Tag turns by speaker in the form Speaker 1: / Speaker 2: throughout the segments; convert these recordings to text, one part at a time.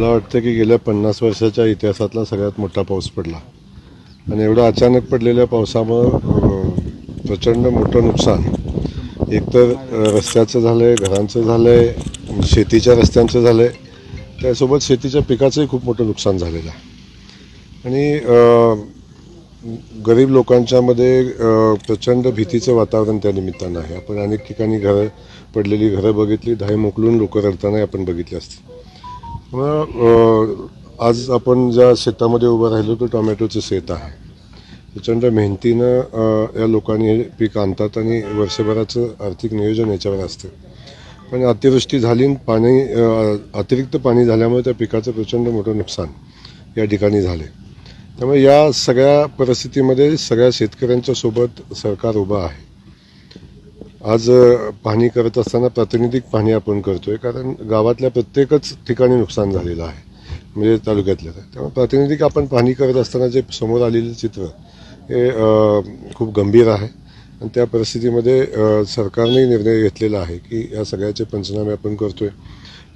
Speaker 1: मला वाटतं की गेल्या 50 वर्षाच्या इतिहासातला सगळ्यात मोठा पाऊस पडला आणि एवढा अचानक पडलेल्या पावसामुळं प्रचंड मोठं नुकसान एकतर रस्त्याचं झालं आहे, घरांचं झालं आहे, शेतीच्या रस्त्यांचं झालं आहे, त्यासोबत शेतीच्या पिकाचंही खूप मोठं नुकसान झालेलं आहे. आणि गरीब लोकांच्यामध्ये प्रचंड भीतीचं वातावरण त्या निमित्तानं आहे. आपण अनेक ठिकाणी पडलेली घरं बघितली, धाय मोकलून लोक रडताना आपण बघितले असते. आज आपण ज्या शेतामध्ये उभं राहिलो तो टोमॅटोचं शेत आहे. प्रचंड मेहनतीनं या लोकांनी हे पीक आणतात आणि वर्षभराचं आर्थिक नियोजन याच्यावर असतं. पण अतिवृष्टी झाली, अतिरिक्त पाणी झाल्यामुळे त्या पिकाचं प्रचंड मोठं नुकसान या ठिकाणी झाले. त्यामुळे या सगळ्या परिस्थितीमध्ये सगळ्या शेतकऱ्यांच्या सोबत सरकार उभं आहे. आज पाहणी करत असताना प्रातिनिधिक पाहणी आपण करतोय, कारण गावातल्या प्रत्येकच ठिकाणी नुकसान झालेलं आहे, म्हणजे तालुक्यातल्या. त्यामुळे प्रातिनिधिक आपण पाहणी करत असताना जे समोर आलेलं चित्र हे खूप गंभीर आहे. आणि त्या परिस्थितीमध्ये सरकारने निर्णय घेतलेला आहे की या सगळ्याचे पंचनामे आपण करतोय.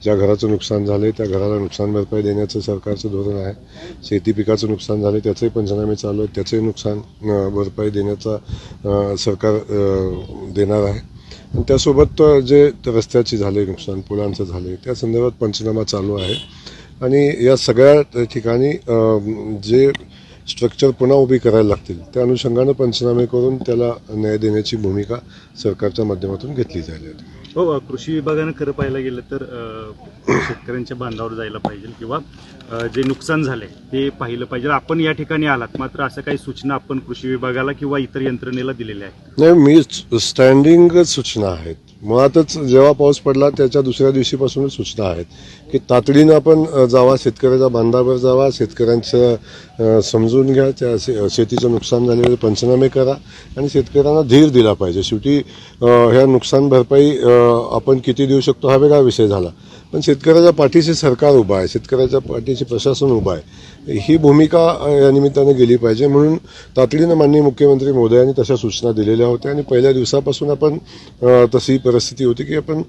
Speaker 1: ज्या घराचं नुकसान झालं आहे त्या घराला नुकसान भरपाई देण्याचं सरकारचं धोरण आहे. शेती पिकाचं नुकसान झालं त्याचेही पंचनामे चालू आहेत, त्याचंही नुकसान भरपाई देण्याचा सरकार देणार आहे. आणि त्यासोबत जे रस्त्याची झाले नुकसान, पुलांचं झाले, त्या संदर्भात पंचनामा चालू आहे. आणि या सगळ्या ठिकाणी जे स्ट्रक्चर पुन्हा उभी करायला लागतील त्या अनुषंगानं पंचनामे करून त्याला न्याय देण्याची भूमिका सरकारच्या माध्यमातून घेतली जाईल.
Speaker 2: हो, कृषी विभागानं खरं पाहायला गेलं तर शेतकऱ्यांच्या बांधावर जायला पाहिजे किंवा जे नुकसान झाले ते पाहिलं पाहिजे. आपण या ठिकाणी आलात, मात्र असं काही सूचना आपण कृषी विभागाला किंवा इतर यंत्रणेला दिलेल्या आहेत?
Speaker 1: नाही, मी स्टँडिंगच सूचना आहेत. मुळातच जेव्हा पाऊस पडला त्याच्या दुसऱ्या दिवशीपासूनच सूचना आहेत की तातडीनं आपण जावा, शेतकऱ्याच्या बांधावर जावा, शेतकऱ्यांचं समजून घ्या, त्या शेतीचं नुकसान झालेलं पंचनामे करा आणि शेतकऱ्यांना धीर दिला पाहिजे. शेवटी ह्या नुकसान भरपाई आपण किती देऊ शकतो हा वेगळा विषय झाला, पण शेतकऱ्याच्या पाठीशी सरकार उभा आहे, शेतकऱ्याच्या पाठीशी प्रशासन उभा आहे. ही भूमिका या निमित्तानं गेली पाहिजे. म्हणून तातडीनं माननीय मुख्यमंत्री महोदयांनी तशा सूचना दिलेल्या होत्या आणि पहिल्या दिवसापासून आपण तशी परिस्थिती होती की आपण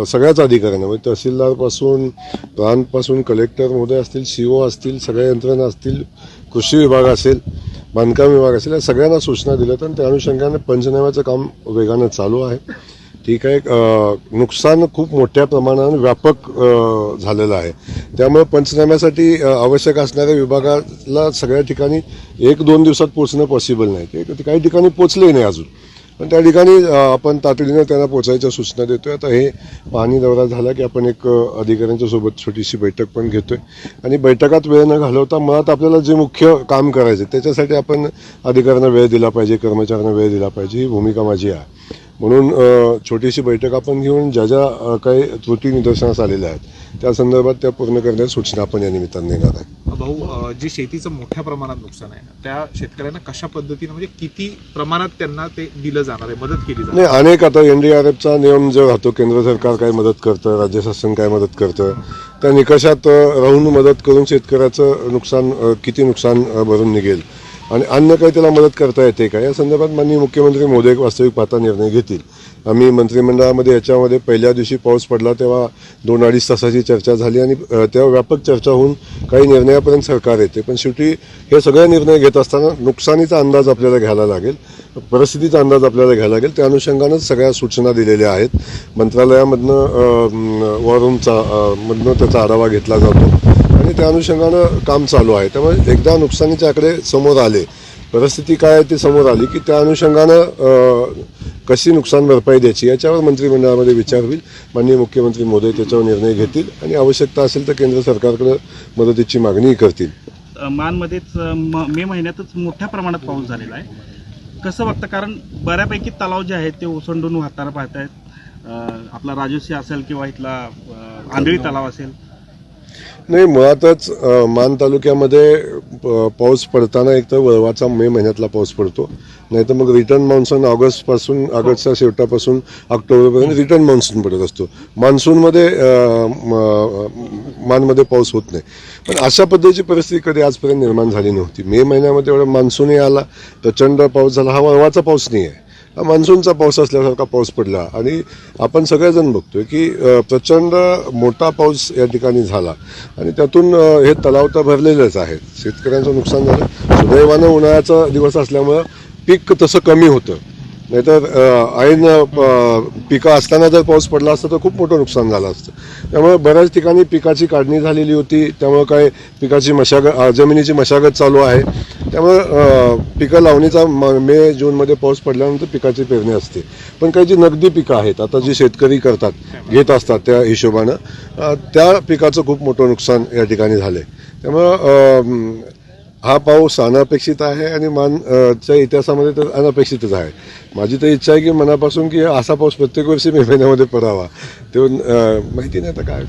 Speaker 1: सगळ्याच अधिकाऱ्यांना, म्हणजे तहसीलदारपासून, प्रांतपासून, कलेक्टर महोदय असतील, CO असतील, सगळ्या यंत्रणा असतील, कृषी विभाग असेल, बांधकाम विभाग असेल, या सगळ्यांना सूचना दिल्यात आणि त्या अनुषंगाने पंचनाम्याचं काम वेगानं चालू आहे. ठीक आहे, नुकसान खूप मोठ्या प्रमाणात व्यापक झालेलं आहे. त्यामुळे पंचनाम्यासाठी आवश्यक असणाऱ्या विभागाला सगळ्या ठिकाणी 1-2 दिवसात पोहोचणं पॉसिबल नाही. काही ठिकाणी पोचले नाही अजून, पण त्या ठिकाणी आपण तातडीनं त्यांना पोचायच्या सूचना देतोय. आता हे पाहणी दौरा झाला की आपण एक अधिकाऱ्यांच्या सोबत छोटीशी बैठक पण घेतोय आणि बैठकात वेळ न घालवता मुळात आपल्याला जे मुख्य काम करायचं त्याच्यासाठी आपण अधिकाऱ्यांना वेळ दिला पाहिजे, कर्मचाऱ्यांना वेळ दिला पाहिजे, ही भूमिका माझी आहे. म्हणून छोटीशी बैठक आपण घेऊन ज्या ज्या काही त्रुटी निदर्शनास आलेल्या आहेत त्या संदर्भात त्या पूर्ण करण्याची सूचना आपण या निमित्ताने देणार आहे.
Speaker 3: भाऊ, जे शेतीचं मोठ्या प्रमाणात नुकसान आहे त्या शेतकऱ्यांना कशा पद्धतीने, म्हणजे किती प्रमाणात त्यांना ते दिलं जाणार आहे, मदत केली जाणार?
Speaker 1: नाही, अनेक आता NDRFचा नियम जो राहतो, केंद्र सरकार काय मदत करतं, राज्य शासन काय मदत करतं, त्या निकषात राहून मदत करून शेतकऱ्याचं किती नुकसान भरून निघेल आणि अन्य काही त्याला मदत करता येते का या संदर्भात माननीय मुख्यमंत्री महोदय वास्तविक पाहता निर्णय घेतील. आम्ही मंत्रिमंडळामध्ये याच्यामध्ये पहिल्या दिवशी पाऊस पडला तेव्हा 2-2.5 तासाची चर्चा झाली आणि तेव्हा व्यापक चर्चा होऊन काही निर्णयापर्यंत सरकार येते. पण शेवटी हे सगळे निर्णय घेत असताना नुकसानीचा अंदाज आपल्याला घ्यायला लागेल, परिस्थितीचा अंदाज आपल्याला घ्यायला लागेल. त्या अनुषंगानंच सगळ्या सूचना दिलेल्या आहेत. मंत्रालयामधनं वॉर रूमचा त्याचा आढावा घेतला जातो आणि त्या अनुषंगानं काम चालू आहे. त्यामुळे एकदा नुकसानीचे आकडे समोर आले, परिस्थिती काय आहे ती समोर आली की त्या अनुषंगानं कशी नुकसान भरपाई द्यायची याच्यावर मंत्रिमंडळामध्ये विचार होईल. माननीय मुख्यमंत्री महोदय त्याच्यावर निर्णय घेतील आणि आवश्यकता असेल तर केंद्र सरकारकडे मदतीची मागणी करतील.
Speaker 2: मानमध्येच मे महिन्यातच मोठ्या प्रमाणात पाऊस झालेला आहे.
Speaker 4: कसं बघता, कारण बऱ्यापैकी तलाव जे आहेत ते ओसंडून वाहताना पाहतायत, आपला राजोशी असेल किंवा इथला आंधळी तलाव असेल.
Speaker 1: नाही, मुळातच मान तालुक्यामध्ये पाऊस पडताना एक तर वळवाचा मे महिन्यातला पाऊस पडतो, नाही तर मग रिटर्न मान्सून ऑगस्टच्या शेवटापासून ऑक्टोबरपर्यंत रिटर्न मान्सून पडत असतो. मान्सूनमध्ये मानमध्ये पाऊस होत नाही. पण अशा पद्धतीची परिस्थिती कधी आजपर्यंत निर्माण झाली नव्हती. मे महिन्यामध्ये एवढा मान्सूनही आला, प्रचंड पाऊस झाला. हा वळवाचा पाऊस नाही आहे, हा मान्सूनचा पाऊस असल्यासारखा पाऊस पडला. आणि आपण सगळेजण बघतोय की प्रचंड मोठा पाऊस या ठिकाणी झाला आणि त्यातून हे तलाव तर भरलेलेच आहेत. शेतकऱ्यांचं नुकसान झालं. सुदैवानं उन्हाळ्याचा दिवस असल्यामुळं पीक तसं कमी होतं, नाहीतर ऐन पिकं असताना जर पाऊस पडला असता तर खूप मोठं नुकसान झालं असतं. त्यामुळे बऱ्याच ठिकाणी पिकाची काढणी झालेली होती, त्यामुळे काय पिकाची जमिनीची मशागत चालू आहे. त्यामुळे पिकं लावणीचा मे जूनमध्ये पाऊस पडल्यानंतर पिकाची पेरणी असते. पण काही जी नगदी पिकं आहेत आता जी शेतकरी घेत असतात त्या हिशोबानं त्या पिकाचं खूप मोठं नुकसान या ठिकाणी झालं आहे. त्यामुळं हा पाऊस अनपेक्षित आहे आणि मानच्या इतिहासामध्ये तर अनपेक्षितच आहे. माझी तर इच्छा आहे की मनापासून की असा पाऊस प्रत्येक वर्षी मे महिन्यामध्ये पडावा. ते माहिती नाही आता काय